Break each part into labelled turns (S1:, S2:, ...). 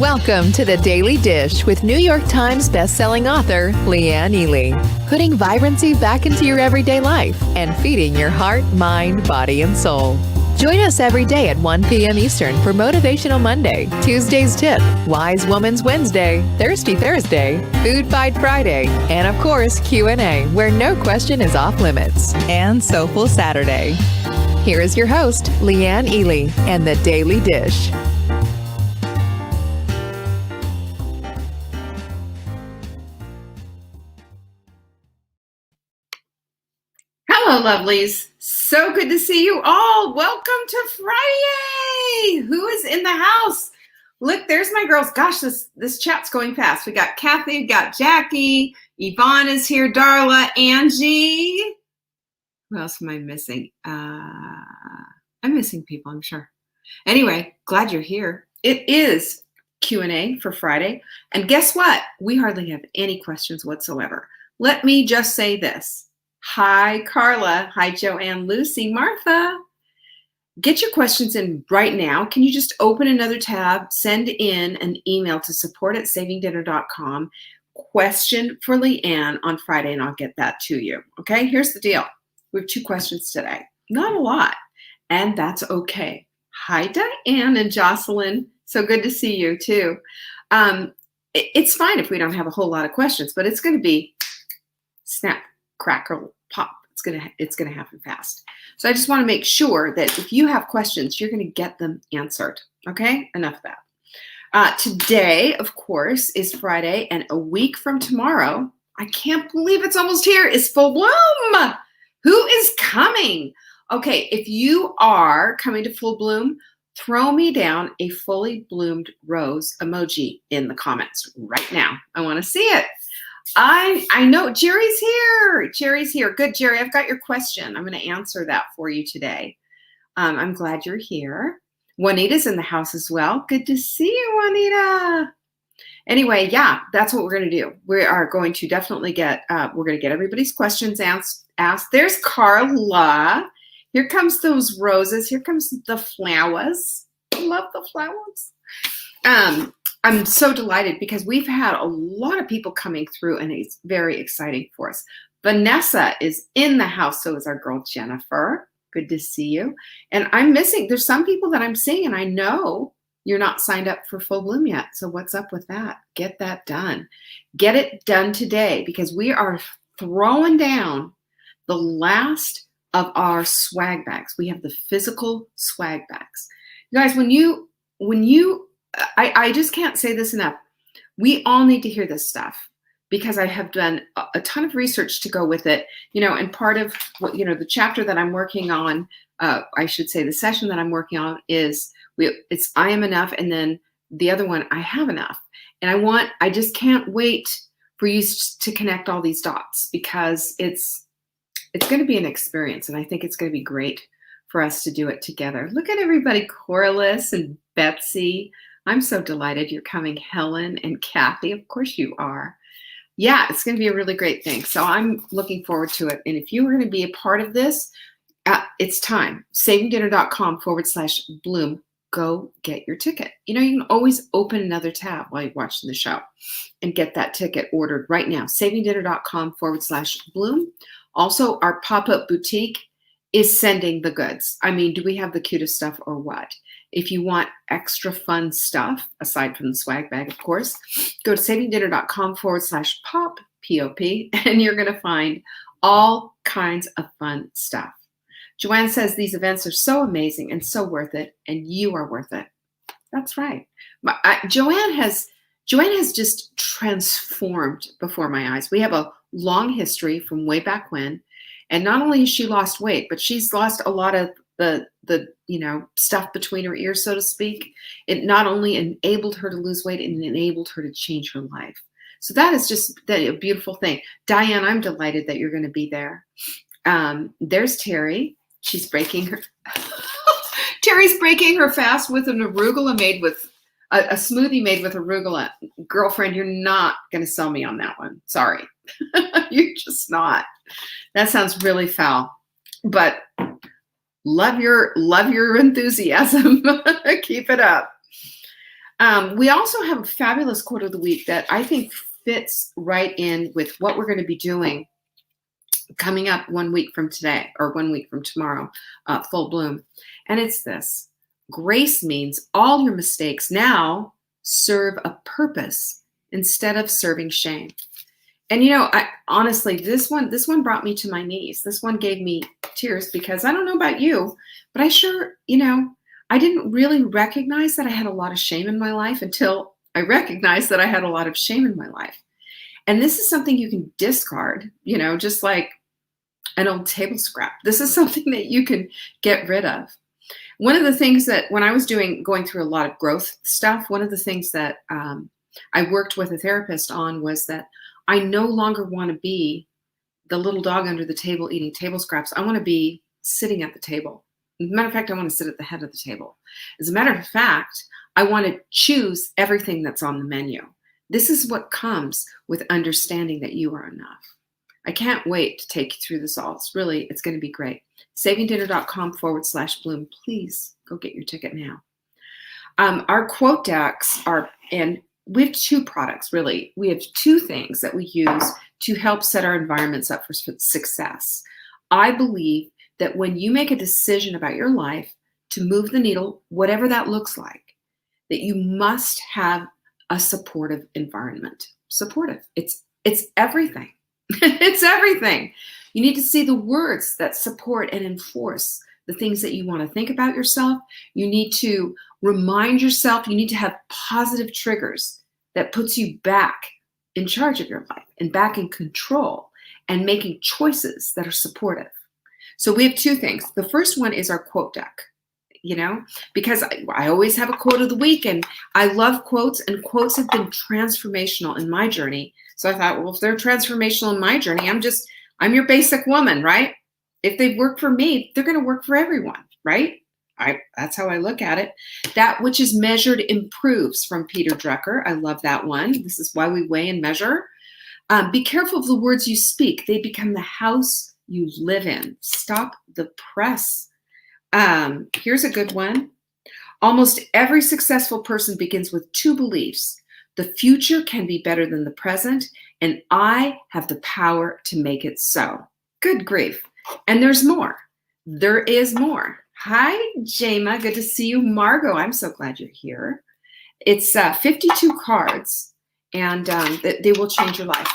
S1: Welcome to The Daily Dish with New York Times bestselling author Leanne Ely. Putting vibrancy back into your everyday life and feeding your heart, mind, body, and soul. Join us every day at 1 p.m. Eastern for Motivational Monday, Tuesday's Tip, Wise Woman's Wednesday, Thirsty Thursday, Food Fight Friday, and of course Q&A, where no question is off limits, and Soulful Saturday. Here is your host, Leanne Ely, and The Daily Dish.
S2: Hello, lovelies. So good to see you all. Welcome to FriYAY. Who is in the house? Look, there's my girls. Gosh, this chat's going fast. We got Kathy, we got Jackie, Yvonne is here, Darla, Angie. Who else am I missing? I'm missing people, I'm sure. Anyway, glad you're here. It is Q&A for Friday. And guess what? We hardly have any questions whatsoever. Let me just say this. Hi, Carla. Hi, Joanne, Lucy, Martha. Get your questions in right now. Can you just open another tab, send in an email to support@savingdinner.com, question for Leanne on Friday, and I'll get that to you. Okay, here's the deal. We have 2 questions today. Not a lot, and that's okay. Hi, Diane and Jocelyn. So good to see you, too. It's fine if we don't have a whole lot of questions, but it's going to be snap, crackle, pop. It's gonna happen fast. So I just want to make sure that if you have questions, you're going to get them answered. Okay, enough of that. Today, of course, is Friday, and a week from tomorrow, I can't believe it's almost here, is Full Bloom. Who is coming? Okay, if you are coming to Full Bloom, throw me down a fully bloomed rose emoji in the comments right now. I want to see it. I know Jerry's here. Jerry's here. Good, Jerry. I've got your question. I'm going to answer that for you today. I'm glad you're here. Juanita's in the house as well. Good to see you, Juanita. Anyway, yeah, that's what we're going to do. We are going to definitely get everybody's questions asked. There's Carla. Here comes those roses. Here comes the flowers. I love the flowers. I'm so delighted because we've had a lot of people coming through and it's very exciting for us. Vanessa is in the house. So is our girl, Jennifer. Good to see you. And there's some people that I'm seeing and I know you're not signed up for Full Bloom yet. So what's up with that? Get that done. Get it done today because we are throwing down the last of our swag bags. We have the physical swag bags. You guys, when you I just can't say this enough. We all need to hear this stuff because I have done a ton of research to go with it, and part of what, the chapter that I'm working on, I should say the session that I'm working on is it's I am enough. And then the other one, I have enough. And I just can't wait for you to connect all these dots because it's going to be an experience. And I think it's going to be great for us to do it together. Look at everybody, Corliss and Betsy. I'm so delighted you're coming, Helen and Kathy. Of course you are. Yeah, it's going to be a really great thing. So I'm looking forward to it. And if you are going to be a part of this, it's time. savingdinner.com/bloom. Go get your ticket. You can always open another tab while you're watching the show and get that ticket ordered right now. savingdinner.com/bloom. Also, our pop-up boutique is sending the goods. I mean, do we have the cutest stuff or what? If you want extra fun stuff, aside from the swag bag, of course, go to savingdinner.com/pop, P-O-P, and you're going to find all kinds of fun stuff. Joanne says these events are so amazing and so worth it, and you are worth it. That's right. Joanne has just transformed before my eyes. We have a long history from way back when, and not only has she lost weight, but she's lost a lot of the stuff between her ears, so to speak. It not only enabled her to lose weight, it enabled her to change her life. So that is just a beautiful thing. Diane, I'm delighted that you're going to be there. There's Terry. She's breaking her. Terry's breaking her fast with an arugula made with a smoothie made with arugula. Girlfriend, you're not going to sell me on that one. Sorry. You're just not. That sounds really foul. But love your enthusiasm. Keep it up. We also have a fabulous quote of the week that I think fits right in with what we're going to be doing coming up 1 week from today or 1 week from tomorrow, full bloom. And it's this: grace means all your mistakes now serve a purpose instead of serving shame. And I honestly, this one brought me to my knees. This one gave me tears because I don't know about you, but I sure, I didn't really recognize that I had a lot of shame in my life until I recognized that I had a lot of shame in my life. And this is something you can discard, just like an old table scrap. This is something that you can get rid of. One of the things that when I was going through a lot of growth stuff, one of the things that I worked with a therapist on was that I no longer want to be the little dog under the table eating table scraps. I want to be sitting at the table. As a matter of fact, I want to sit at the head of the table. As a matter of fact, I want to choose everything that's on the menu. This is what comes with understanding that you are enough. I can't wait to take you through this all. It's going to be great. savingdinner.com/bloom. Please go get your ticket now. Our quote decks are, and we have two products, really. We have two things that we use to help set our environments up for success. I believe that when you make a decision about your life to move the needle, whatever that looks like, that you must have a supportive environment. Supportive. It's everything. It's everything. You need to see the words that support and enforce the things that you want to think about yourself. You need to remind yourself. You need to have positive triggers that puts you back in charge of your life and back in control and making choices that are supportive. So we have two things. The first one is our quote deck, because I always have a quote of the week, and I love quotes, and quotes have been transformational in my journey. So I thought, well, if they're transformational in my journey, I'm your basic woman, right? If they work for me, they're going to work for everyone, right? That's how I look at it. That which is measured improves, from Peter Drucker. I love that one. This is why we weigh and measure. Be careful of the words you speak. They become the house you live in. Stop the press. Here's a good one. Almost every successful person begins with two beliefs. The future can be better than the present, and I have the power to make it so. Good grief. And there's more. There is more. Hi, Jama. Good to see you. Margot, I'm so glad you're here. It's 52 cards, and they will change your life.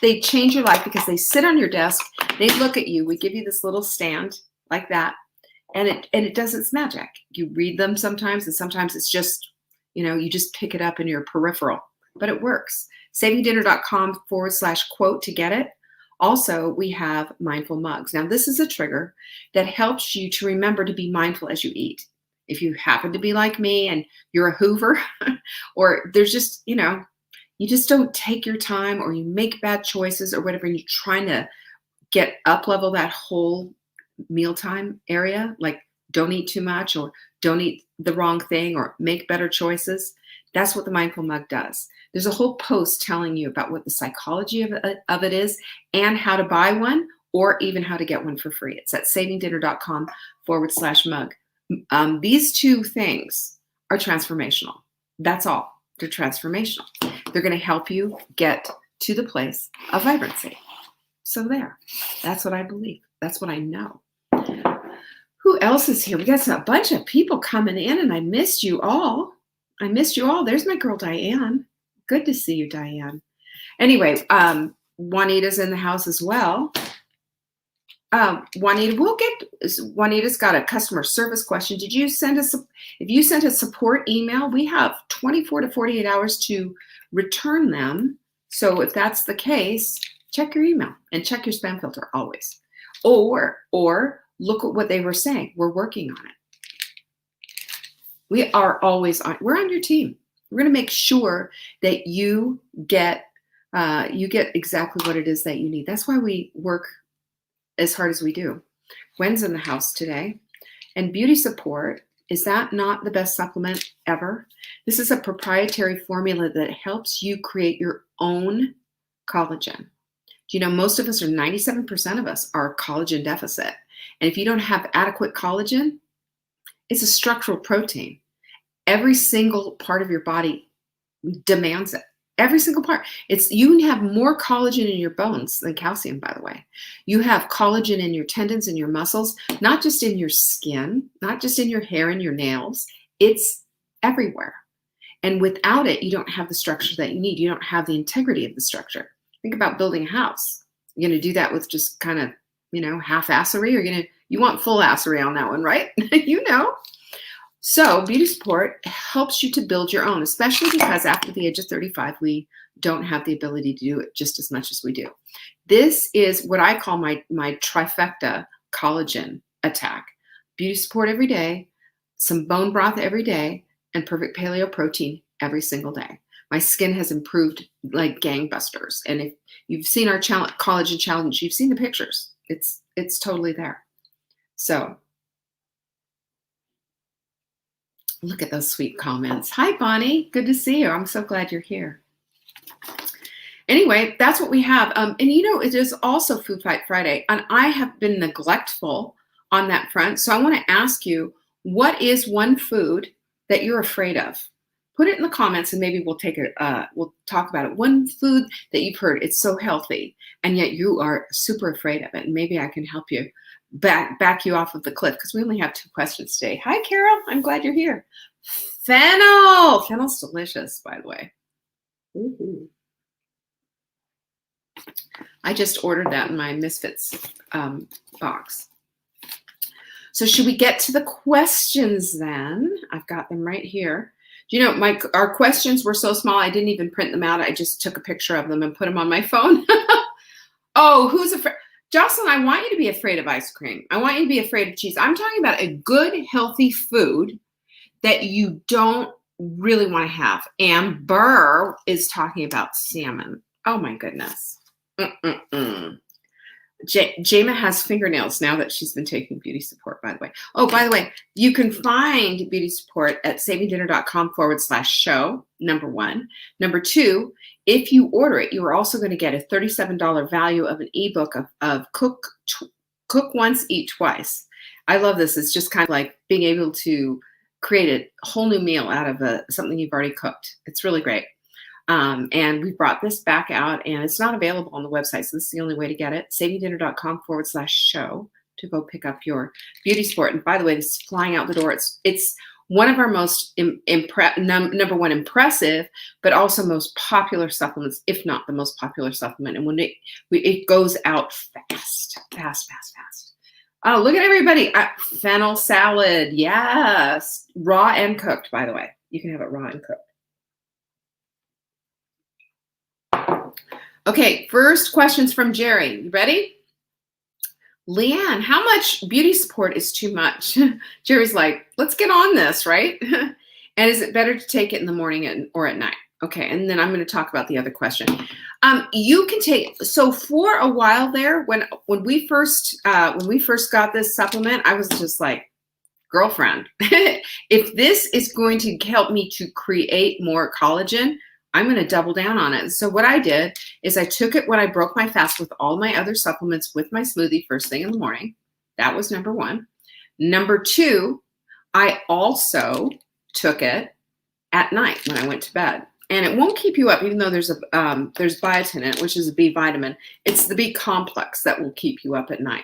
S2: They change your life because they sit on your desk. They look at you. We give you this little stand like that, and it does its magic. You read them sometimes, and sometimes it's just, you just pick it up in your peripheral, but it works. savingdinner.com/quote to get it. Also, we have mindful mugs. Now, this is a trigger that helps you to remember to be mindful as you eat. If you happen to be like me and you're a Hoover, or there's just, you just don't take your time, or you make bad choices or whatever, and you're trying to get up level that whole mealtime area, like don't eat too much, or don't eat the wrong thing, or make better choices. That's what the mindful mug does. There's a whole post telling you about what the psychology of it is, and how to buy one, or even how to get one for free. It's at savingdinner.com/mug. These two things are transformational. That's all. They're transformational. They're going to help you get to the place of vibrancy. So there. That's what I believe. That's what I know. Who else is here? We got a bunch of people coming in, and I missed you all. There's my girl, Diane. Good to see you, Diane. Anyway, Juanita's in the house as well. Juanita's got a customer service question. Did you send us, if you sent a support email, we have 24 to 48 hours to return them. So if that's the case, check your email and check your spam filter always. Or look at what they were saying. We're working on it. We are always on. We're on your team. We're going to make sure that you get exactly what it is that you need. That's why we work as hard as we do. Gwen's in the house today. And beauty support, is that not the best supplement ever? This is a proprietary formula that helps you create your own collagen. Most of us, or 97% of us, are collagen deficit. And if you don't have adequate collagen, it's a structural protein. Every single part of your body demands it. Every single part. You have more collagen in your bones than calcium, by the way. You have collagen in your tendons and your muscles, not just in your skin, not just in your hair and your nails. It's everywhere. And without it, you don't have the structure that you need. You don't have the integrity of the structure. Think about building a house. You're going to do that with just kind of, half-assery, or you want full-assery on that one, right? So beauty support helps you to build your own, especially because after the age of 35, we don't have the ability to do it just as much as we do. This is what I call my trifecta collagen attack. Beauty support every day, some bone broth every day, and perfect paleo protein every single day. My skin has improved like gangbusters. And if you've seen our collagen challenge, you've seen the pictures. It's totally there. So look at those sweet comments. Hi, Bonnie. Good to see you. I'm so glad you're here. Anyway, that's what we have. And it is also Food Fight Friday. And I have been neglectful on that front. So I want to ask you, what is one food that you're afraid of? Put it in the comments and maybe we'll talk about it. One food that you've heard, it's so healthy, and yet you are super afraid of it. And maybe I can help you back you off of the cliff, because we only have 2 questions today. Hi, Carol. I'm glad you're here. Fennel. Fennel's delicious, by the way. Ooh. I just ordered that in my Misfits box. So should we get to the questions then? I've got them right here. Our questions were so small, I didn't even print them out. I just took a picture of them and put them on my phone. Oh, who's afraid? Jocelyn, I want you to be afraid of ice cream. I want you to be afraid of cheese. I'm talking about a good, healthy food that you don't really want to have. Amber is talking about salmon. Oh, my goodness. Jama has fingernails now that she's been taking beauty support, by the way. Oh, by the way, you can find beauty support at savingdinner.com/show, number 1. Number 2, if you order it, you are also going to get a $37 value of an ebook of cook once, eat twice. I love this. It's just kind of like being able to create a whole new meal out of something you've already cooked. It's really great. And we brought this back out, and it's not available on the website, so this is the only way to get it. savingdinner.com/show to go pick up your beauty support. And by the way, this is flying out the door. It's one of our most number 1 impressive, but also most popular supplements, if not the most popular supplement. And when it goes out fast. Oh, look at everybody. Fennel salad. Yes. Raw and cooked, by the way. You can have it raw and cooked. Okay, first questions from Jerry. You ready? Leanne, how much beauty support is too much? Jerry's like, let's get on this, right? And is it better to take it in the morning or at night? Okay, and then I'm going to talk about the other question. You can take, so for a while there, when we first got this supplement, I was just like, girlfriend, if this is going to help me to create more collagen, I'm going to double down on it. So what I did is I took it when I broke my fast with all my other supplements with my smoothie first thing in the morning. That was number 1. Number 2, I also took it at night when I went to bed. And it won't keep you up, even though there's biotin in it, which is a B vitamin. It's the B complex that will keep you up at night.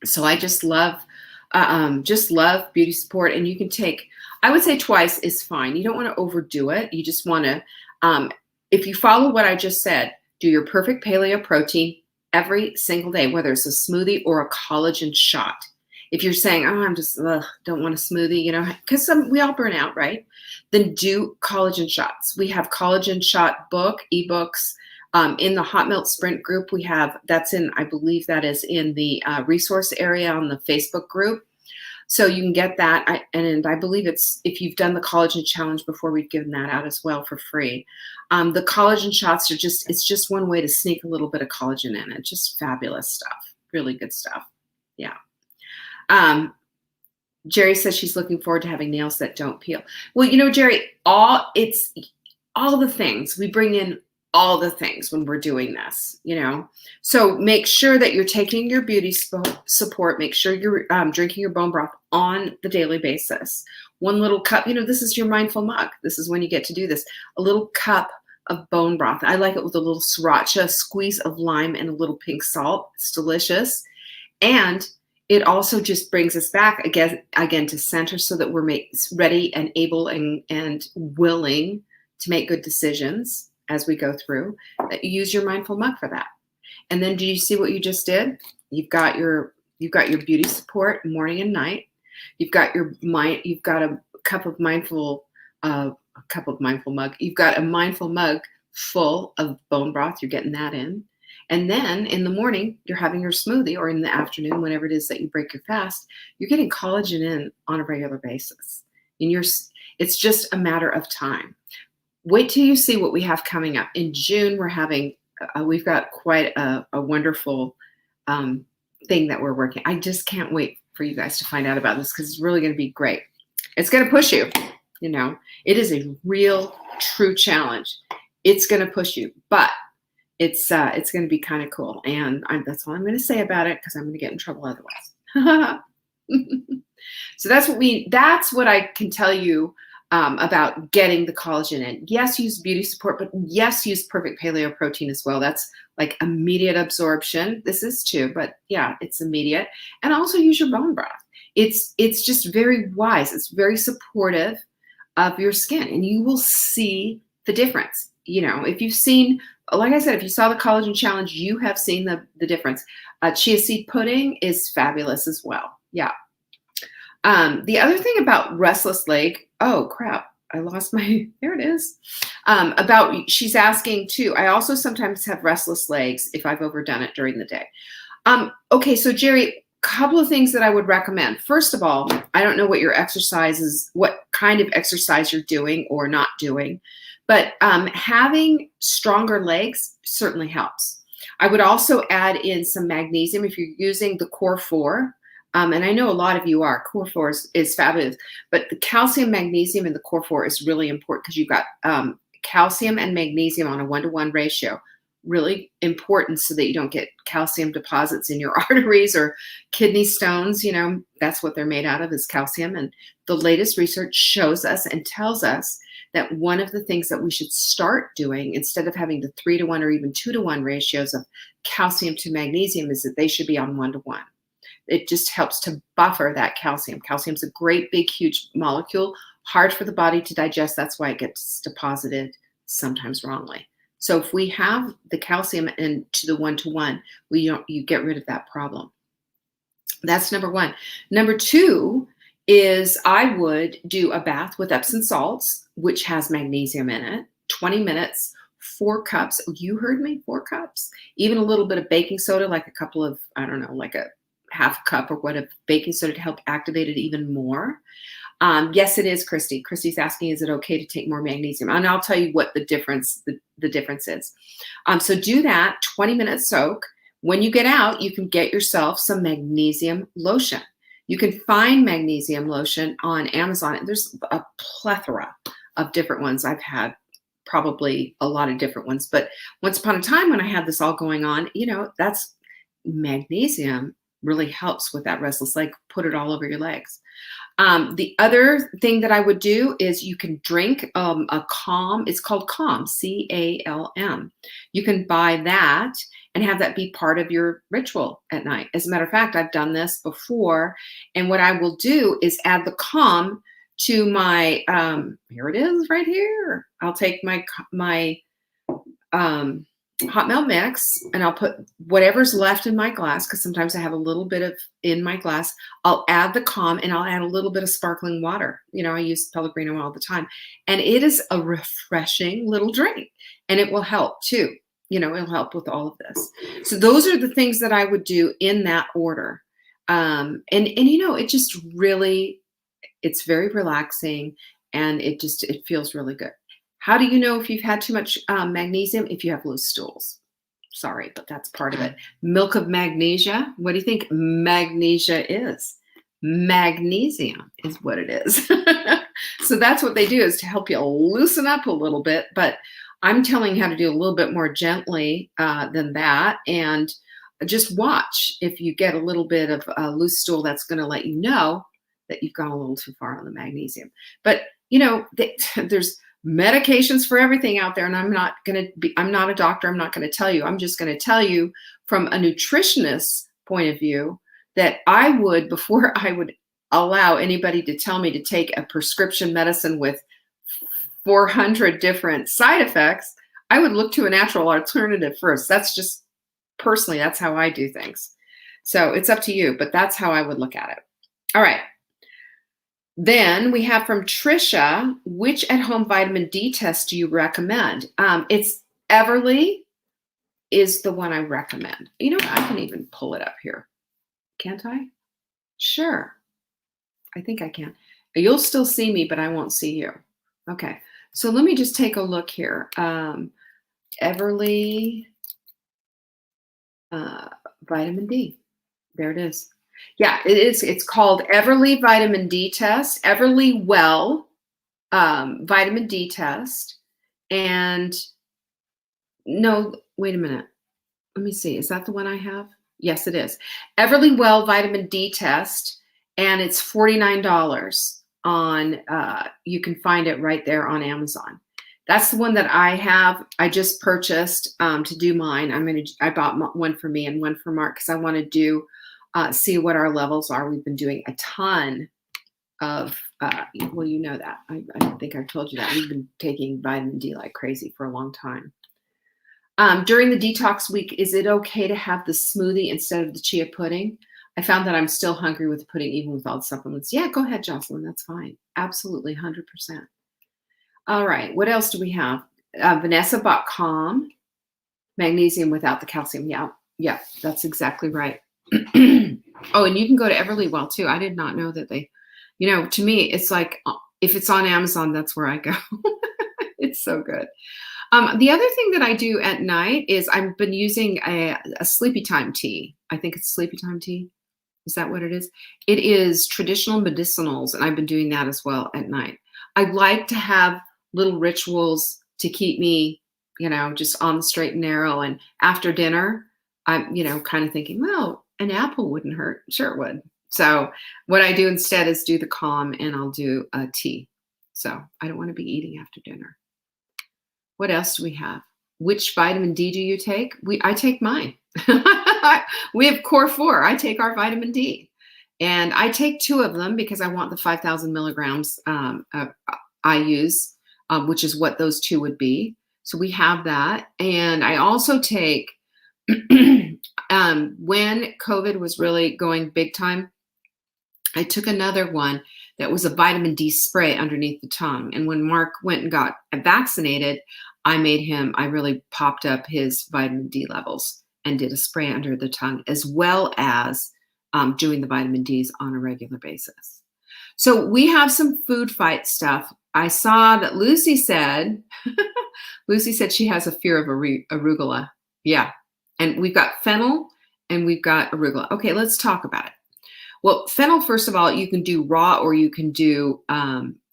S2: So I just love beauty support. And you can take, I would say twice is fine. You don't want to overdo it. You just want to, if you follow what I just said, do your perfect paleo protein every single day, whether it's a smoothie or a collagen shot. If you're saying, oh, I'm just don't want a smoothie, because we all burn out, right? Then do collagen shots. We have collagen shot ebooks. In the Hot Melt Sprint group, I believe that is in the resource area on the Facebook group. So you can get that. And I believe if you've done the collagen challenge before, we've given that out as well for free. The collagen shots it's just one way to sneak a little bit of collagen in. It's just fabulous stuff. Really good stuff. Yeah. Jerry says she's looking forward to having nails that don't peel. Well, Jerry, all the things we bring in, all the things when we're doing this, So make sure that you're taking your beauty support. Make sure you're drinking your bone broth on the daily basis. One little cup, this is your mindful mug. This is when you get to do this. A little cup of bone broth. I like it with a little sriracha, squeeze of lime, and a little pink salt. It's delicious. And it also just brings us back again to center so that we're ready and able and willing to make good decisions as we go through. Use your mindful mug for that. And then do you see what you just did? You've got your beauty support morning and night. You've got a cup of mindful mug. You've got a mindful mug full of bone broth. You're getting that in. And then in the morning, you're having your smoothie, or in the afternoon, whenever it is that you break your fast, you're getting collagen in on a regular basis. And it's just a matter of time. Wait till you see what we have coming up. In June, we've got quite a wonderful thing that we're working. I just can't wait for you guys to find out about this, because it's really going to be great. It's going to push you. It is a real, true challenge. It's going to push you, but it's going to be kind of cool. And that's all I'm going to say about it, because I'm going to get in trouble otherwise. So that's what I can tell you about getting the collagen in. Yes, use beauty support, but yes, use perfect paleo protein as well. That's like immediate absorption. This is too, but yeah, it's immediate. And also use your bone broth. It's just very wise. It's very supportive of your skin, and you will see the difference. If you've seen, like I said, if you saw the collagen challenge, you have seen the difference. Chia seed pudding is fabulous as well. Yeah. The other thing about restless leg, oh crap, I lost there it is. She's asking too, I also sometimes have restless legs if I've overdone it during the day. Okay, so Jerry, couple of things that I would recommend. First of all, I don't know what your exercise is, what kind of exercise you're doing or not doing, but having stronger legs certainly helps. I would also add in some magnesium if you're using the Core 4. And I know a lot of you are. Core 4 is fabulous, but the calcium, magnesium in the Core 4 is really important, because you've got calcium and magnesium on a 1-to-1 ratio. Really important so that you don't get calcium deposits in your arteries or kidney stones. That's what they're made out of, is calcium. And the latest research shows us and tells us that one of the things that we should start doing, instead of having the 3-to-1 or even 2-to-1 ratios of calcium to magnesium, is that they should be on 1-to-1. It just helps to buffer that calcium. Calcium's a great, big, huge molecule, hard for the body to digest. That's why it gets deposited sometimes wrongly. So if we have the calcium into the 1-to-1, you get rid of that problem. That's number one. Number two is I would do a bath with Epsom salts, which has magnesium in it, 20 minutes, 4 cups. You heard me, 4 cups. Even a little bit of baking soda, like a couple of, like a half cup or what of baking soda to help activate it even more. Yes, it is, Christy. Christy's asking, is it okay to take more magnesium? And I'll tell you what the difference is. So do that 20-minute soak. When you get out, you can get yourself some magnesium lotion. You can find magnesium lotion on Amazon. There's a plethora of different ones. I've had probably a lot of different ones, but once upon a time when I had this all going on, that's magnesium really helps with that restless leg. Put it all over your legs. The other thing that I would do is you can drink a Calm. It's called Calm, C-A-L-M. You can buy that and have that be part of your ritual at night. As a matter of fact, I've done this before. And what I will do is add the Calm to my, here it is right here. I'll take my hot milk mix, and I'll put whatever's left in my glass, because sometimes I have a little bit of in my glass. I'll add the Calm, and I'll add a little bit of sparkling water. I use Pellegrino all the time, and it is a refreshing little drink, and it will help too. It'll help with all of this. So those are the things that I would do in that order. And it just really, it's very relaxing, and it feels really good. How do you know if you've had too much magnesium? If you have loose stools. Sorry, but that's part of it. Milk of magnesia. What do you think magnesia is? Magnesium is what it is. So that's what they do, is to help you loosen up a little bit. But I'm telling you how to do a little bit more gently than that. And just watch. If you get a little bit of a loose stool, that's going to let you know that you've gone a little too far on the magnesium. But, there's medications for everything out there. And I'm not a doctor. I'm not going to tell you. I'm just going to tell you from a nutritionist's point of view that before I would allow anybody to tell me to take a prescription medicine with 400 different side effects, I would look to a natural alternative first. That's just personally, that's how I do things. So it's up to you, but that's how I would look at it. All right. Then we have from Trisha, which at-home vitamin D test do you recommend? It's Everly is the one I recommend. You know what? I can even pull it up here. Can't I? Sure. I think I can. You'll still see me, but I won't see you. Okay. So let me just take a look here. Everly vitamin D. There it is. Yeah, it is. It's called Everly Vitamin D Test. Everly Well Vitamin D Test. And no, wait a minute. Let me see. Is that the one I have? Yes, it is. Everly Well Vitamin D Test. And it's $49 on, you can find it right there on Amazon. That's the one that I have. I just purchased to do mine. I bought one for me and one for Mark because I want to do, see what our levels are. We've been doing a ton of, well, you know that. I don't think I've told you that. We've been taking vitamin D like crazy for a long time. During the detox week, is it okay to have the smoothie instead of the chia pudding? I found that I'm still hungry with the pudding, even with all the supplements. Yeah, go ahead, Jocelyn. That's fine. Absolutely, 100%. All right. What else do we have? Vanessa bought Calm, magnesium without the calcium. Yeah, that's exactly right. Oh, and you can go to Everly Well too. I did not know that they, to me, it's like if it's on Amazon, that's where I go. It's so good. The other thing that I do at night is I've been using a sleepy time tea. I think it's sleepy time tea. Is that what it is? It is traditional medicinals, and I've been doing that as well at night. I like to have little rituals to keep me, just on the straight and narrow. And after dinner, I'm, kind of thinking, well, an apple wouldn't hurt. Sure it would. So what I do instead is do the Calm, and I'll do a tea. So I don't want to be eating after dinner. What else do we have? Which vitamin D do you take? I take mine. We have Core 4. I take our vitamin D. And I take 2 of them because I want the 5,000 milligrams I use, which is what those 2 would be. So we have that. And I also take, when COVID was really going big time, I took another one that was a vitamin D spray underneath the tongue. And when Mark went and got vaccinated, I really popped up his vitamin D levels and did a spray under the tongue, as well as doing the vitamin Ds on a regular basis. So we have some food fight stuff. I saw that Lucy said she has a fear of arugula. Yeah. And we've got fennel and we've got arugula. Okay, let's talk about it. Well, fennel, first of all, you can do raw or you can do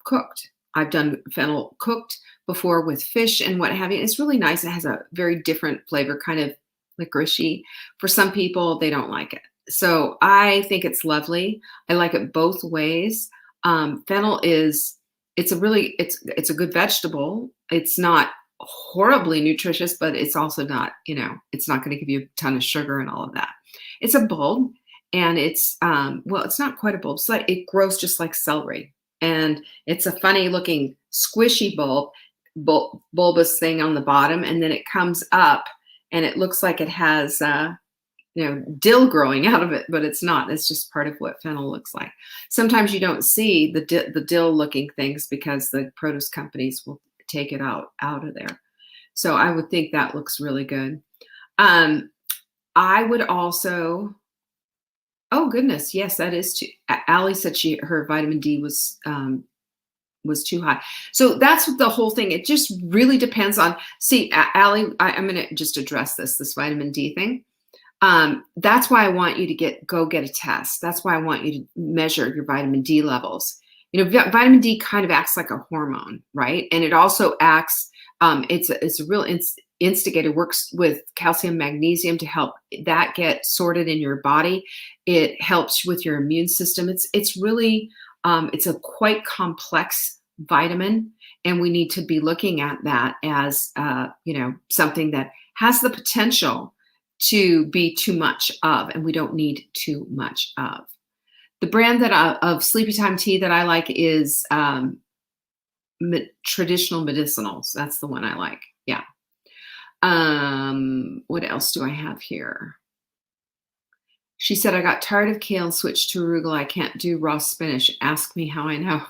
S2: cooked. I've done fennel cooked before with fish and what have you. It's really nice. It has a very different flavor, kind of licoricey. For some people, they don't like it. So I think it's lovely. I like it both ways. Fennel it's a good vegetable. It's not horribly nutritious, but it's also not, it's not going to give you a ton of sugar and all of that. It's a bulb. And it's, it's not quite a bulb. It's like, it grows just like celery. And it's a funny looking squishy bulbous thing on the bottom. And then it comes up and it looks like it has, dill growing out of it, but it's not. It's just part of what fennel looks like. Sometimes you don't see the dill looking things because the produce companies will take it out of there. So I would think that looks really good. I would also, oh goodness, yes, that is too. Allie said her vitamin D was too high. So that's the whole thing. It just really depends on. See, Allie, I'm going to just address this vitamin D thing. That's why I want you to go get a test. That's why I want you to measure your vitamin D levels. Vitamin D kind of acts like a hormone, right? And it also acts It's a real instigator, works with calcium, magnesium to help that get sorted in your body. It helps with your immune system. It's really, it's a quite complex vitamin, and we need to be looking at that as, something that has the potential to be too much of, and we don't need too much of. The brand of Sleepy Time tea that I like is Traditional Medicinals. That's the one I like. Yeah. What else do I have here? She said, I got tired of kale and switched to arugula. I can't do raw spinach. Ask me how I know.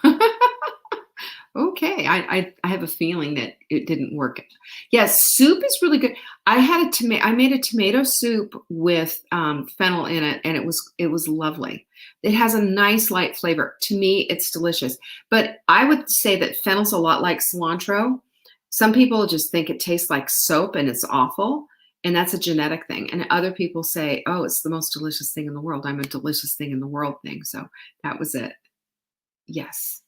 S2: Okay, I have a feeling that it didn't work. Yes, soup is really good. I made a tomato soup with fennel in it, and it was lovely. It has a nice light flavor. To me, it's delicious. But I would say that fennel's a lot like cilantro. Some people just think it tastes like soap and it's awful, and that's a genetic thing. And other people say, oh, it's the most delicious thing in the world. I'm a delicious thing in the world thing. So that was it. Yes.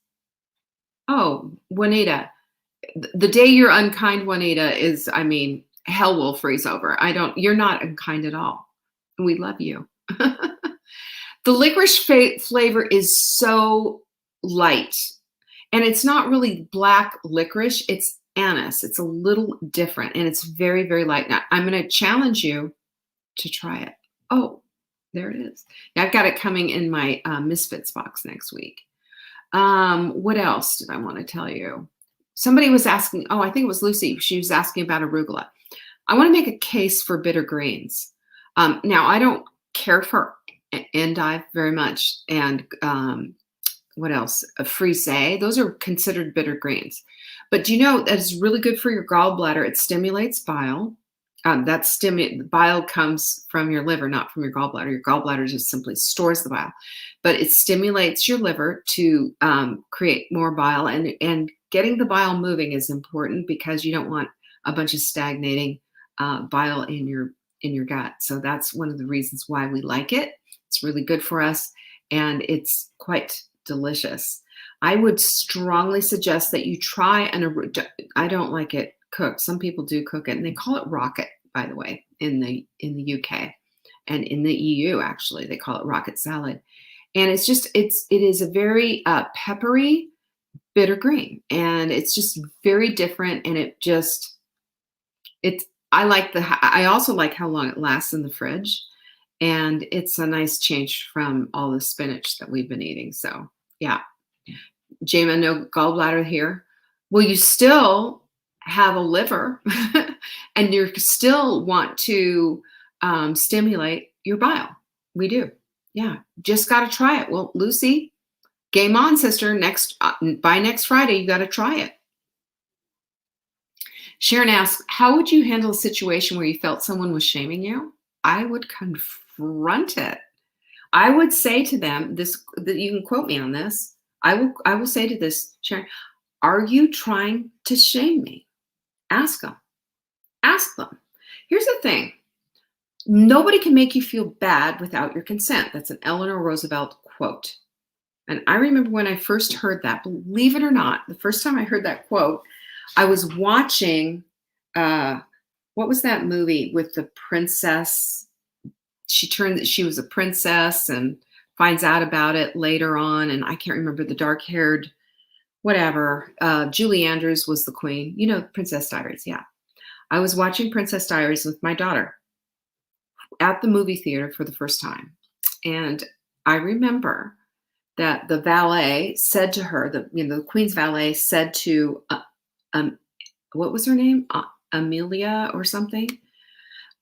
S2: Oh, Juanita, the day you're unkind, Juanita, is, hell will freeze over. You're not unkind at all. We love you. The licorice flavor is so light, and it's not really black licorice. It's anise. It's a little different, and it's very, very light. Now, I'm going to challenge you to try it. Oh, there it is. I've got it coming in my Misfits box next week. What else did I want to tell you? Somebody was asking, I think it was Lucy. She was asking about arugula. I want to make a case for bitter greens. Now, I don't care for endive very much. And what else? FriYAY. Those are considered bitter greens. But do you know that it's really good for your gallbladder? It stimulates bile. Bile comes from your liver, not from your gallbladder. Your gallbladder just simply stores the bile. But it stimulates your liver to create more bile. And getting the bile moving is important because you don't want a bunch of stagnating bile in your gut. So that's one of the reasons why we like it. It's really good for us, and it's quite delicious. I would strongly suggest that you try I don't like it cooked. Some people do cook it, and they call it rocket, by the way, in the UK and in the EU. Actually, they call it rocket salad, and it is a very peppery bitter green, and it's just very different. And I also like how long it lasts in the fridge, and it's a nice change from all the spinach that we've been eating. So yeah, Jama, no gallbladder here. Well, you still have a liver and you still want to stimulate your bile. We do. Yeah. Just got to try it. Well, Lucy, game on, sister. By next Friday, you got to try it. Sharon asks, how would you handle a situation where you felt someone was shaming you? I would confront it. I would say to them that you can quote me on this. I will say to this, Sharon, are you trying to shame me? Ask them. Ask them. Here's the thing. Nobody can make you feel bad without your consent. That's an Eleanor Roosevelt quote. And I remember when I first heard that, believe it or not, the first time I heard that quote, I was watching, what was that movie with the princess? She was a princess and finds out about it later on. And I can't remember the dark-haired, whatever. Julie Andrews was the queen. You know, Princess Diaries. Yeah. I was watching Princess Diaries with my daughter at the movie theater for the first time. And I remember that the valet said to her, the queen's valet said to, what was her name? Amelia or something.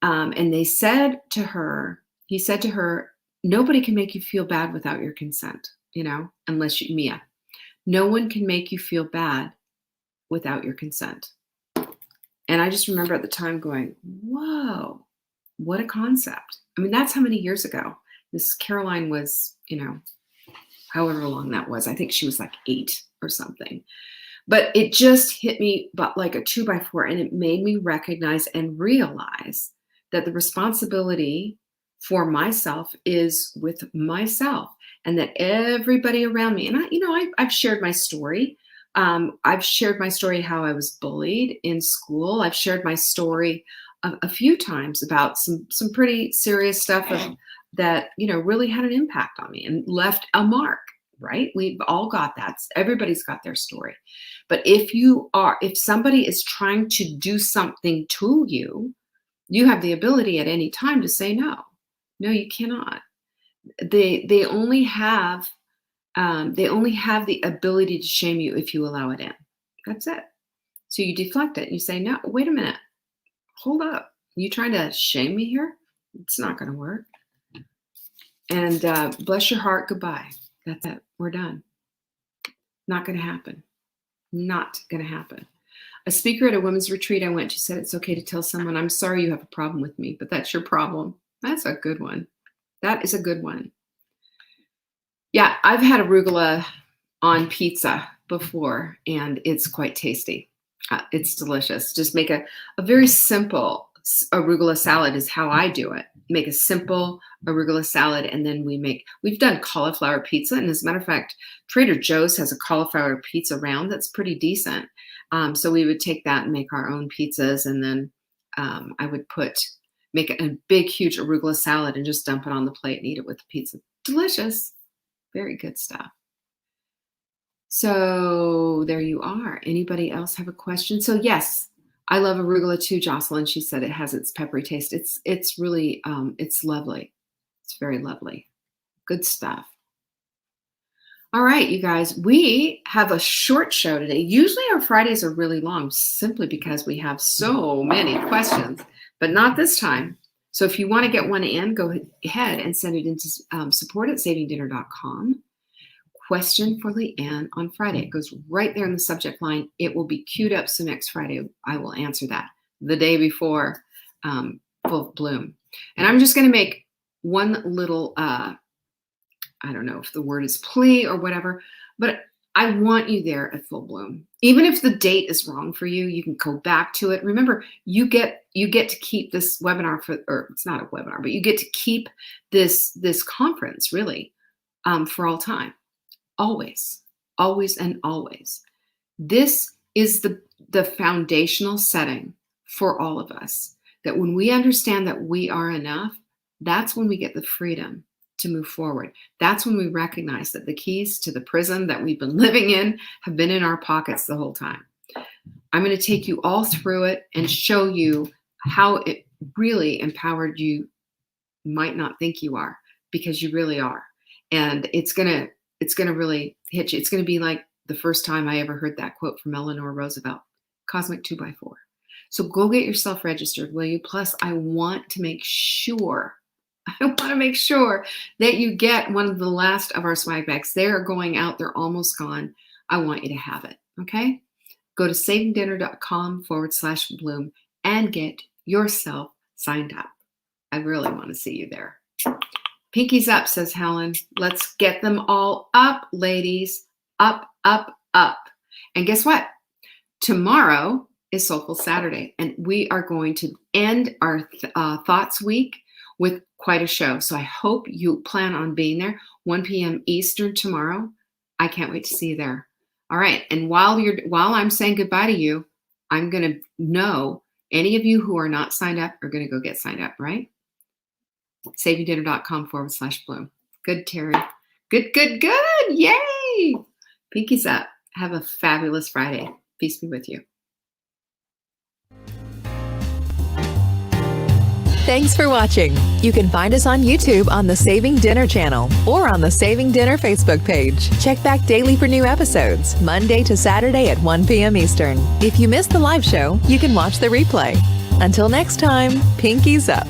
S2: And he said to her, nobody can make you feel bad without your consent, Mia. No one can make you feel bad without your consent. And I just remember at the time going, whoa, what a concept. I mean, that's how many years ago. This Caroline was, however long that was. I think she was like 8 or something. But it just hit me but like a 2x4, and it made me recognize and realize that the responsibility for myself is with myself, and that everybody around me, and I've shared my story I've shared my story how I was bullied in school. I've shared my story a few times about some pretty serious stuff that really had an impact on me and left a mark. Right? We've all got that. Everybody's got their story. But if somebody is trying to do something to you, you have the ability at any time to say no. No, you cannot. They only have the ability to shame you if you allow it in. That's it. So you deflect it. You say, no, wait a minute. Hold up. You trying to shame me here? It's not going to work. And bless your heart. Goodbye. That's it. We're done. Not going to happen. Not going to happen. A speaker at a women's retreat I went to said it's okay to tell someone, I'm sorry you have a problem with me, but that's your problem. That's a good one. That is a good one. Yeah, I've had arugula on pizza before, and it's quite tasty. It's delicious. Just make a very simple arugula salad is how I do it. Make a simple arugula salad, and then we've done cauliflower pizza. And as a matter of fact, Trader Joe's has a cauliflower pizza round that's pretty decent. So we would take that and make our own pizzas. And then I would make a big, huge arugula salad and just dump it on the plate and eat it with the pizza. Delicious. Very good stuff. So there you are. Anybody else have a question? So yes, I love arugula too, Jocelyn. She said it has its peppery taste. It's really, it's lovely. It's very lovely. Good stuff. All right, you guys, we have a short show today. Usually our Fridays are really long simply because we have so many questions, but not this time. So if you want to get one in, go ahead and send it into support@savingdinner.com. Question for Leanne on Friday. It goes right there in the subject line. It will be queued up. So next Friday, I will answer that the day before Full Bloom. And I'm just going to make one little, I don't know if the word is plea or whatever, but I want you there at Full Bloom. Even if the date is wrong for you, you can go back to it. Remember, you get to keep this webinar or it's not a webinar, but you get to keep this conference really for all time. Always, always, and always. This is the foundational setting for all of us, that when we understand that we are enough, that's when we get the freedom to move forward. That's when we recognize that the keys to the prison that we've been living in have been in our pockets the whole time. I'm going to take you all through it and show you how it really empowered you. Might not think you are, because you really are. And it's going to really hit you. It's going to be like the first time I ever heard that quote from Eleanor Roosevelt, Cosmic 2x4. So go get yourself registered, will you? Plus, I want to make sure that you get one of the last of our swag bags. They're going out. They're almost gone. I want you to have it. Okay? Go to savingdinner.com/bloom and get yourself signed up. I really want to see you there. Pinkies up, says Helen. Let's get them all up, ladies. Up, up, up. And guess what? Tomorrow is Soulful Saturday, and we are going to end our Thoughts Week with quite a show. So I hope you plan on being there, 1 p.m. Eastern tomorrow. I can't wait to see you there. All right. And while I'm saying goodbye to you, I'm going to know any of you who are not signed up are going to go get signed up, right? savingdinner.com/bloom. Good, Terry. Good. Yay. Pinkies up. Have a fabulous Friday. Peace be with you.
S1: Thanks for watching. You can find us on YouTube on the Saving Dinner channel or on the Saving Dinner Facebook page. Check back daily for new episodes, Monday to Saturday at 1 p.m. Eastern. If you missed the live show, you can watch the replay. Until next time, Pinkies up.